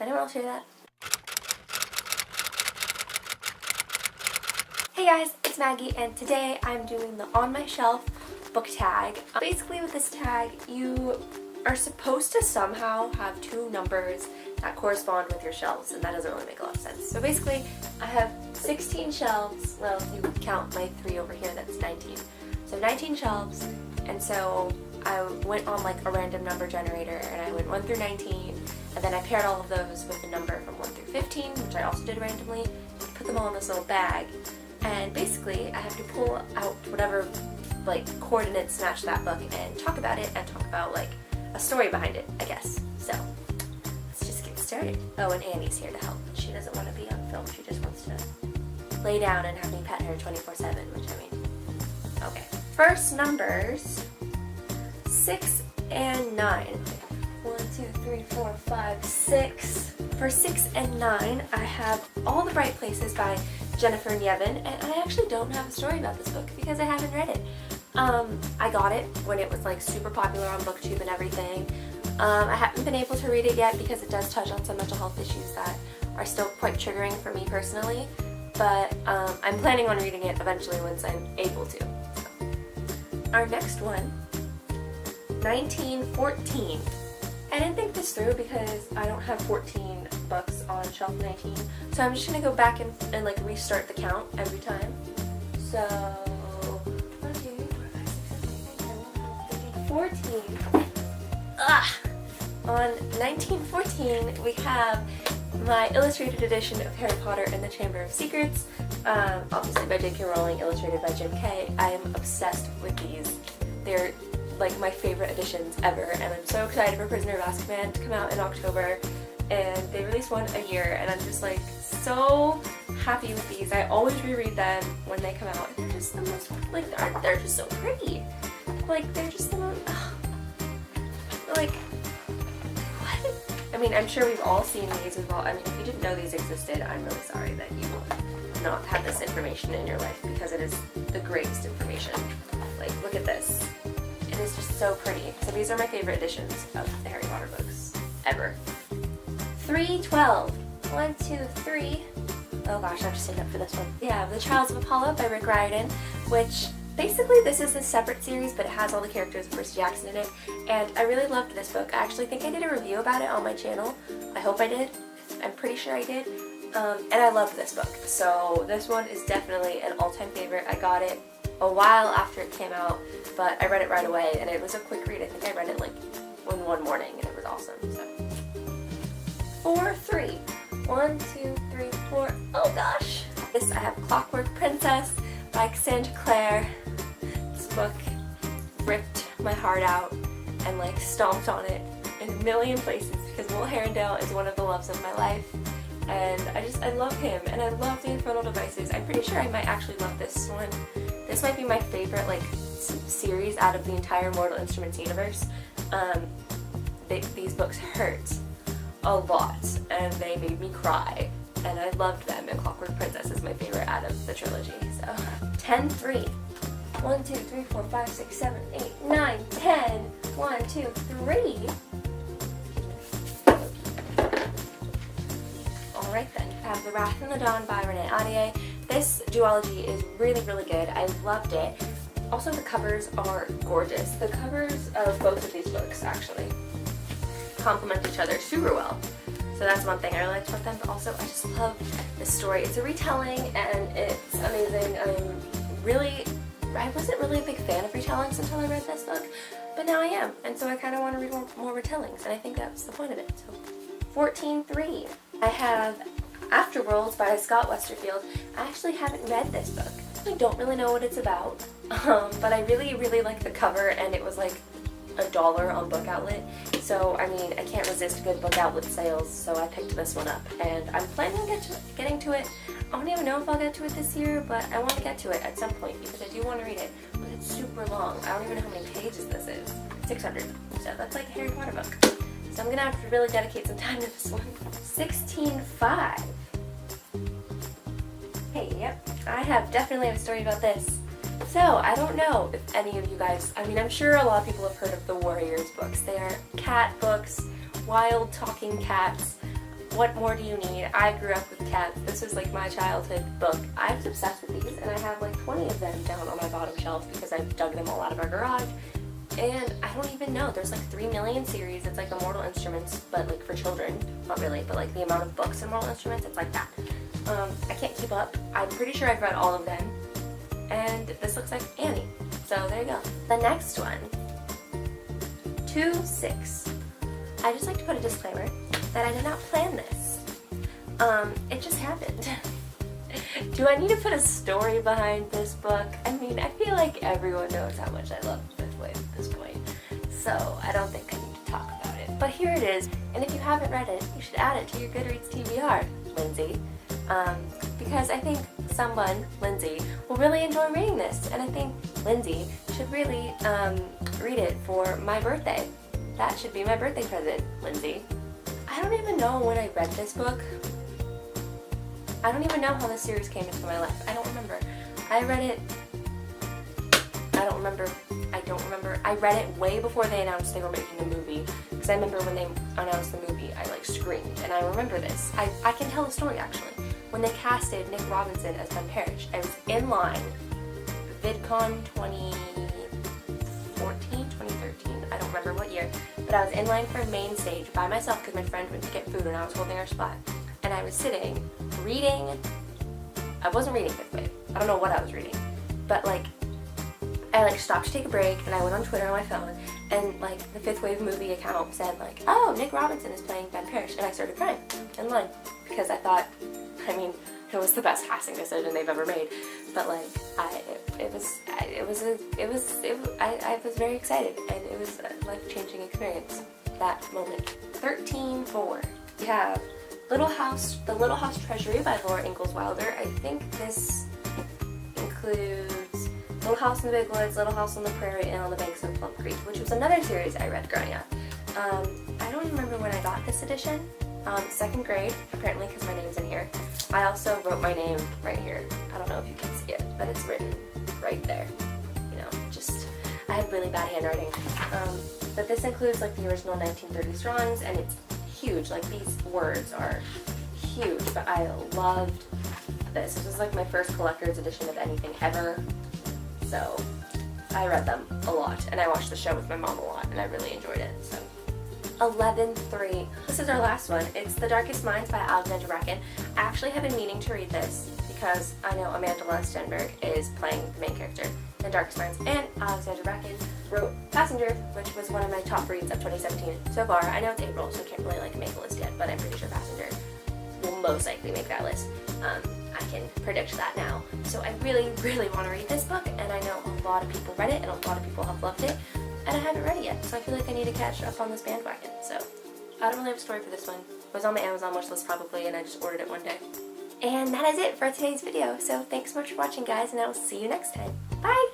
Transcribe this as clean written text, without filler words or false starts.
anyone else hear that? Hey guys, it's Maggie, and today I'm doing the On My Shelf book tag. Basically with this tag, you are supposed to somehow have two numbers that correspond with your shelves, and that doesn't really make a lot of sense. So basically, I have 16 shelves, well, if you count my 3 over here, that's 19. So 19 shelves, and so I went on like a random number generator, and I went 1 through 19, and then I paired all of those with the number from 1 through 15, which I also did randomly, put them all in this little bag, and basically I have to pull out whatever like coordinates match that book and talk about it, and talk about like a story behind it, I guess. So let's just get started. Oh, and Annie's here to help. She doesn't want to be on film, she just wants to lay down and have me pet her 24/7, which I mean, okay. First numbers, 6 and 9. 1, 2, 3, 4, 5, 6. For 6 and 9, I have All the Bright Places by Jennifer Nievin, and I actually don't have a story about this book because I haven't read it. I got it when it was like super popular on BookTube and everything. I haven't been able to read it yet because it does touch on some mental health issues that are still quite triggering for me personally, but I'm planning on reading it eventually once I'm able to. So. Our next one, 1914. I didn't think this through because I don't have 14 books on shelf 19, so I'm just going to go back and like restart the count every time. So, 1, 2, 3, 4, 5, 6, 7, 8, 9, 10, 11, 12, 13, 14. On 1914, we have my illustrated edition of Harry Potter and the Chamber of Secrets, obviously by J.K. Rowling, illustrated by Jim Kay. I am obsessed with these. They're like my favorite editions ever, and I'm so excited for Prisoner of Azkaban to come out in October, and they released one a year, and I'm just like so happy with these. I always reread them when they come out, and they're just the most, like, they're just so pretty. Like, they're just the most, like, what? I mean, I'm sure we've all seen these. I mean, if you didn't know these existed, I'm really sorry that you will not have this information in your life, because it is the greatest information. Like, look at this. It is just so pretty. So these are my favorite editions of the Harry Potter books ever. 312. 1, 2, 3. Oh gosh, I just signed up for this one. Yeah, The Trials of Apollo by Rick Riordan, which basically this is a separate series, but it has all the characters of Percy Jackson in it, and I really loved this book. I actually think I did a review about it on my channel. I hope I did. I'm pretty sure I did. And I loved this book. So this one is definitely an all-time favorite. I got it a while after it came out, but I read it right away, and it was a quick read. I think I read it like in one morning, and it was awesome. So 4, 3. 1, 2, 3, 4. Oh gosh! This I have Clockwork Princess by Cassandra Clare. This book ripped my heart out and like stomped on it in a million places because Will Herondale is one of the loves of my life, and I love him, and I love the Infernal Devices. I'm pretty sure I might actually love this one. This might be my favorite like series out of the entire Mortal Instruments universe. These books hurt a lot, and they made me cry, and I loved them, and Clockwork Princess is my favorite out of the trilogy. So 10, 3. 1, 2, 3, 4, 5, 6, 7, 8, 9, 10. 1, 2, 3. Alright then, I have The Wrath and the Dawn by Renee Ahdieh. This duology is really, really good. I loved it. Also, the covers are gorgeous. The covers of both of these books actually complement each other super well. So that's one thing I really liked about them, but also I just love this story. It's a retelling, and it's amazing. I wasn't really a big fan of retellings until I read this book, but now I am, and so I kind of want to read more retellings, and I think that's the point of it. So 14:3. I have Afterworlds by Scott Westerfield. I actually haven't read this book. I don't really know what it's about, but I really, really like the cover, and it was like $1 on Book Outlet. So, I mean, I can't resist good Book Outlet sales, so I picked this one up, and I'm planning on getting to it. I don't even know if I'll get to it this year, but I want to get to it at some point because I do want to read it, but it's super long. I don't even know how many pages this is. 600. So that's like a Harry Potter book. So I'm going to have to really dedicate some time to this one. 16:5. Hey, yep. I definitely have a story about this. So, I don't know if any of you guys, I mean, I'm sure a lot of people have heard of the Warriors books. They are cat books, wild talking cats. what more do you need? I grew up with cats. This was like my childhood book. I was obsessed with these, and I have like 20 of them down on my bottom shelf because I dug them all out of our garage. And I don't even know, there's like 3 million series. It's like the Mortal Instruments, but like for children. Not really, but like the amount of books in Mortal Instruments, it's like that. I can't keep up. I'm pretty sure I've read all of them. And this looks like Annie. So there you go. The next one, 2-6. I just like to put a disclaimer that I did not plan this. It just happened. Do I need to put a story behind this book? I mean, I feel like everyone knows how much I love Fifth Wave at this point, so I don't think I need to talk about it. But here it is, and if you haven't read it, you should add it to your Goodreads TBR, Lindsay. Because I think someone, Lindsay, will really enjoy reading this, and I think Lindsay should really read it for my birthday. That should be my birthday present, Lindsay. I don't even know when I read this book. I don't even know how this series came into my life. I don't remember. I read it, I don't remember. I read it way before they announced they were making the movie. Because I remember when they announced the movie, I like screamed. And I remember this. I can tell the story actually. When they casted Nick Robinson as Ben Parrish, I was in line, VidCon 2014, 2013, I don't remember what year. But I was in line for main stage by myself because my friend went to get food and I was holding her spot. And I was sitting, reading, I wasn't reading Fifth Wave, I don't know what I was reading, but like, I like stopped to take a break and I went on Twitter on my phone and like the Fifth Wave movie account said like, oh, Nick Robinson is playing Ben Parrish, and I started crying in line because I thought, I mean, it was the best casting decision they've ever made, but like, I was very excited and it was a life-changing experience, that moment. 13-4, we have The Little House Treasury by Laura Ingalls Wilder. I think this includes Little House in the Big Woods, Little House on the Prairie, and On the Banks of Plum Creek, which was another series I read growing up. I don't remember when I got this edition. 2nd grade, apparently, because my name's in here. I also wrote my name right here. I don't know if you can see it, but it's written right there. You know, just, I have really bad handwriting. But this includes like the original 1930s drawings, and it's huge. Like, these words are huge, but I loved this. This was like my first collector's edition of anything ever, so I read them a lot, and I watched the show with my mom a lot, and I really enjoyed it. So 11-3. This is our last one. It's The Darkest Minds by Alexandra Bracken. I actually have been meaning to read this because I know Amanda Stenberg is playing the main character in The Darkest Minds, and Alexandra Bracken wrote Passenger, which was one of my top reads of 2017 so far. I know it's April, so I can't really like make a list yet, but I'm pretty sure Passenger will most likely make that list. I can predict that now. So I really, really want to read this book, and I know a lot of people read it, and a lot of people have loved it, and I haven't read it yet, so I feel like I need to catch up on this bandwagon. So I don't really have a story for this one. It was on my Amazon wish list probably, and I just ordered it one day. And that is it for today's video. So thanks so much for watching, guys, and I will see you next time. Bye!